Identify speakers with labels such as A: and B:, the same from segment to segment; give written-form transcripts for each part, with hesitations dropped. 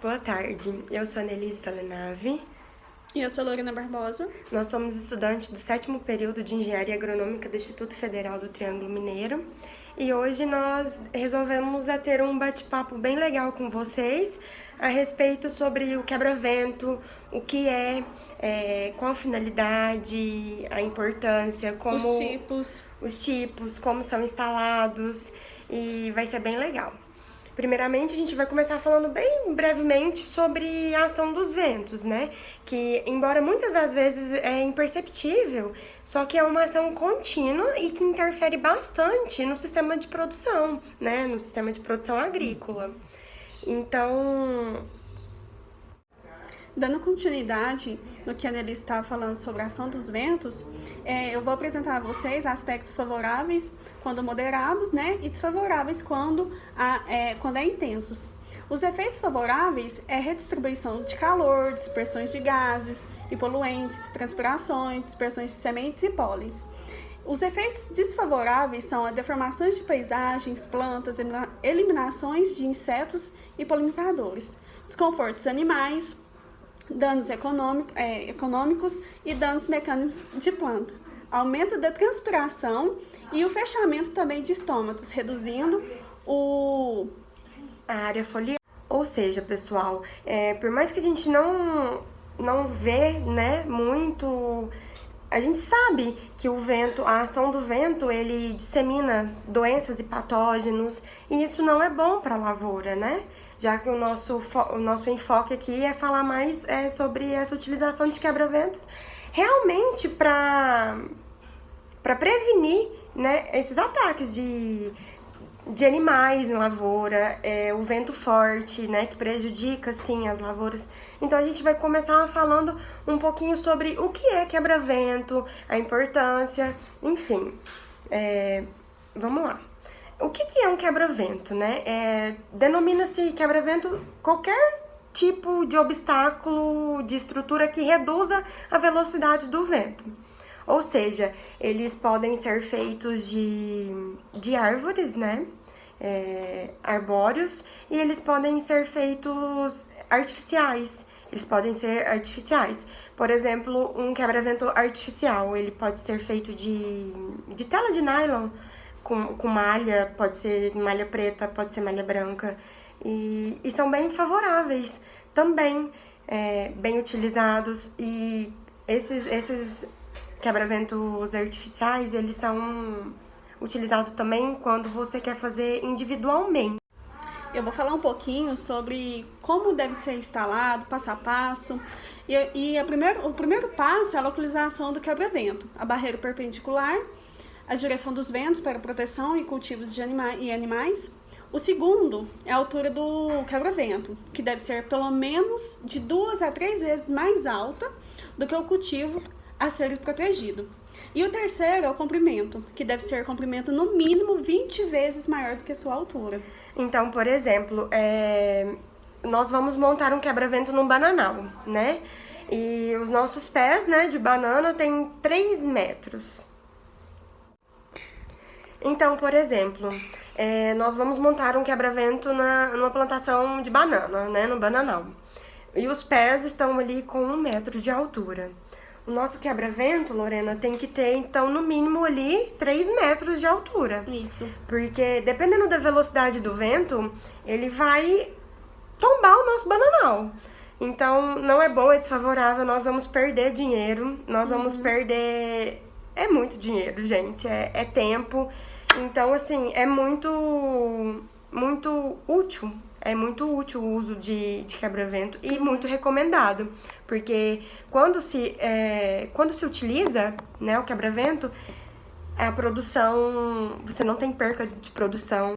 A: Boa tarde, eu sou a Nelise Salenave.
B: E eu sou Lorena Barbosa.
A: Nós somos estudantes do 7º período de Engenharia Agronômica do Instituto Federal do Triângulo Mineiro. E hoje nós resolvemos ter um bate-papo bem legal com vocês a respeito sobre o quebra-vento, o que qual a finalidade, a importância, como os tipos, como são instalados, e vai ser bem legal. Primeiramente, a gente vai começar falando bem brevemente sobre a ação dos ventos, né? Que, embora muitas das vezes é imperceptível, só que é uma ação contínua e que interfere bastante no sistema de produção, né? No sistema de produção agrícola. Então,
B: dando continuidade no que a Nelly estava falando sobre a ação dos ventos, eu vou apresentar a vocês aspectos favoráveis quando moderados, né, e desfavoráveis quando é intensos. Os efeitos favoráveis é redistribuição de calor, dispersões de gases e poluentes, transpirações, dispersões de sementes e pólens. Os efeitos desfavoráveis são a deformações de paisagens, plantas, eliminações de insetos e polinizadores, desconfortos animais, danos econômicos e danos mecânicos de planta, aumento da transpiração e o fechamento também de estômatos, reduzindo
A: a área foliar. Ou seja, pessoal, por mais que a gente não vê, né, muito, a gente sabe que o vento, a ação do vento, ele dissemina doenças e patógenos, e isso não é bom para a lavoura, né? Já que o nosso enfoque aqui é falar mais sobre essa utilização de quebra-ventos realmente para prevenir, né, esses ataques de animais em lavoura, o vento forte, né, que prejudica, sim, as lavouras. Então, a gente vai começar falando um pouquinho sobre o que é quebra-vento, a importância, enfim. Vamos lá. O que é um quebra-vento, né? Denomina-se quebra-vento qualquer tipo de obstáculo de estrutura que reduza a velocidade do vento. Ou seja, eles podem ser feitos de árvores, né? Arbóreos, e eles podem ser feitos artificiais. Eles podem ser artificiais. Por exemplo, um quebra-vento artificial, ele pode ser feito de tela de nylon, com malha, pode ser malha preta, pode ser malha branca, e são bem favoráveis também, bem utilizados, e esses quebra-ventos artificiais, eles são utilizados também quando você quer fazer individualmente.
B: Eu vou falar um pouquinho sobre como deve ser instalado, passo a passo. O primeiro passo é a localização do quebra-vento, a barreira perpendicular, a direção dos ventos para proteção e cultivos de animais. O segundo é a altura do quebra-vento, que deve ser pelo menos de 2 a 3 vezes mais alta do que o cultivo a ser protegido. E o terceiro é o comprimento, que deve ser comprimento no mínimo 20 vezes maior do que a sua altura.
A: Então, por exemplo, nós vamos montar um quebra-vento num bananal, né? E os nossos pés, né, de banana tem 3 metros. Então, por exemplo, nós vamos montar um quebra-vento numa plantação de banana, né, no bananal. E os pés estão ali com 1 metro de altura. O nosso quebra-vento, Lorena, tem que ter, então, no mínimo ali 3 metros de altura.
B: Isso.
A: Porque, dependendo da velocidade do vento, ele vai tombar o nosso bananal. Então, não é bom, é desfavorável, nós vamos perder dinheiro, nós vamos perder... É muito dinheiro, gente, é tempo. Então, assim, é muito útil. É muito útil o uso de quebra-vento e muito recomendado. Porque quando se utiliza, né, o quebra-vento, a produção... Você não tem perca de produção.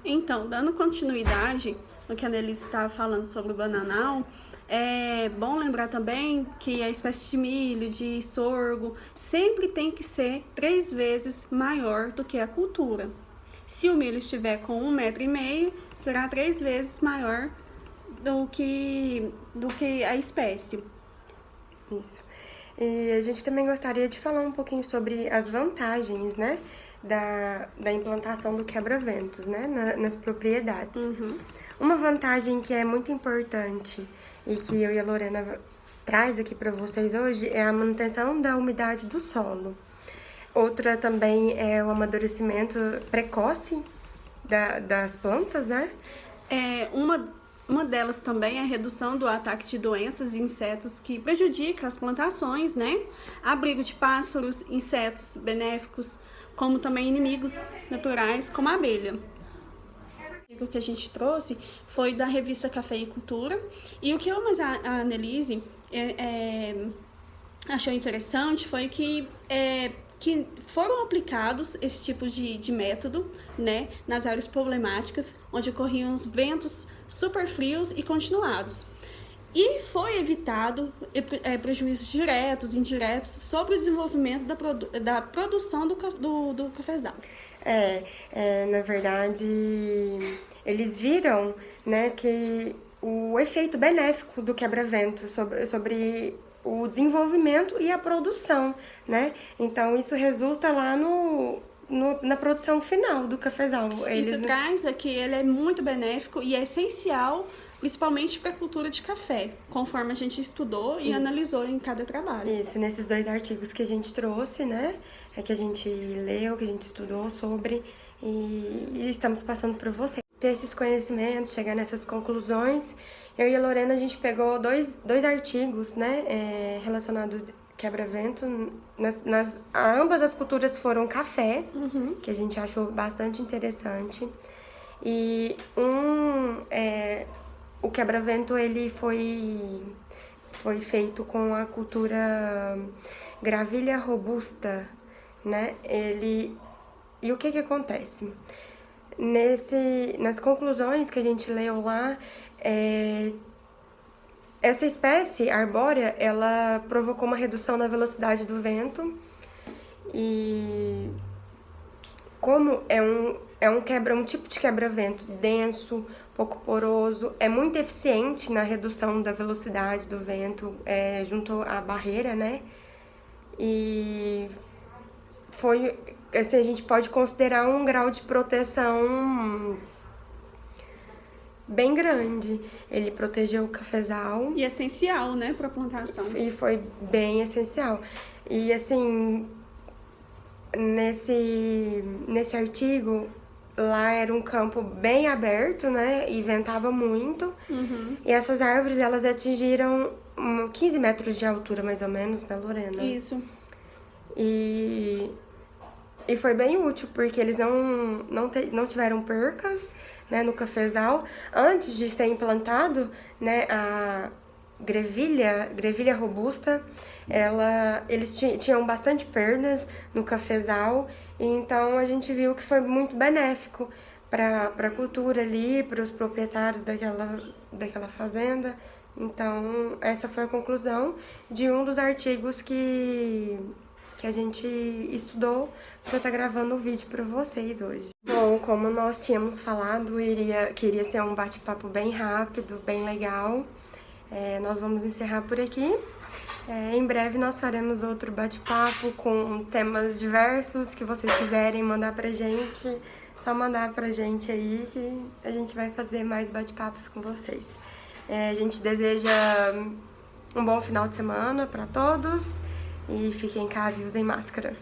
B: Então, dando continuidade no que a Nelise estava falando sobre o bananal, é bom lembrar também que a espécie de milho, de sorgo, sempre tem que ser 3 vezes maior do que a cultura. Se o milho estiver com 1,5 m, será 3 vezes maior do que a espécie.
A: Isso. E a gente também gostaria de falar um pouquinho sobre as vantagens, né, da implantação do quebra-ventos, né, nas propriedades. Uma vantagem que é muito importante e que eu e a Lorena traz aqui para vocês hoje é a manutenção da umidade do solo. Outra também é o amadurecimento precoce das plantas, né?
B: Uma delas também é a redução do ataque de doenças e insetos que prejudicam as plantações, né? Abrigo de pássaros, insetos benéficos, como também inimigos naturais, como a abelha. O que a gente trouxe foi da revista Café e Cultura, e o que eu mais a Annelise achou interessante foi que foram aplicados esse tipo de método, né, nas áreas problemáticas, onde ocorriam os ventos super frios e continuados. E foi evitado prejuízos diretos e indiretos sobre o desenvolvimento da produção do cafezal.
A: Na verdade, eles viram, né, que o efeito benéfico do quebra-vento sobre o desenvolvimento e a produção, né? Então, isso resulta lá na produção final do cafezal.
B: Isso traz que ele é muito benéfico e é essencial, principalmente para a cultura de café, conforme a gente estudou e analisou em cada trabalho.
A: Isso, nesses 2 artigos que a gente trouxe, né? Que a gente leu, que a gente estudou sobre e estamos passando para você. Ter esses conhecimentos, chegar nessas conclusões. Eu e a Lorena, a gente pegou dois artigos, né, relacionados quebra-vento. Ambas as culturas foram café, que a gente achou bastante interessante. E o quebra-vento, ele foi feito com a cultura Grevillea robusta, né? E o que acontece? Nas conclusões que a gente leu lá, essa espécie arbórea, ela provocou uma redução na velocidade do vento e como é um tipo de quebra-vento denso, pouco poroso, é muito eficiente na redução da velocidade do vento junto à barreira, né? E foi, assim, a gente pode considerar um grau de proteção bem grande. Ele protegeu o cafezal.
B: E essencial, né, para a plantação.
A: E foi bem essencial. E assim, nesse artigo, lá era um campo bem aberto, né, e ventava muito. E essas árvores, elas atingiram 15 metros de altura, mais ou menos, né, Lorena?
B: Isso.
A: E foi bem útil, porque eles não tiveram percas, né, no cafezal. Antes de ser implantado, né, a Grevillea robusta, eles tinham bastante perdas no cafezal, e então a gente viu que foi muito benéfico para a cultura ali, para os proprietários daquela fazenda. Então, essa foi a conclusão de um dos artigos que a gente estudou para estar gravando o vídeo para vocês hoje. Bom, como nós tínhamos falado, queria ser um bate-papo bem rápido, bem legal. Nós vamos encerrar por aqui. Em breve nós faremos outro bate-papo com temas diversos que vocês quiserem mandar pra gente. Só mandar pra gente aí que a gente vai fazer mais bate-papos com vocês. A gente deseja um bom final de semana para todos. E fiquem em casa e usem máscara.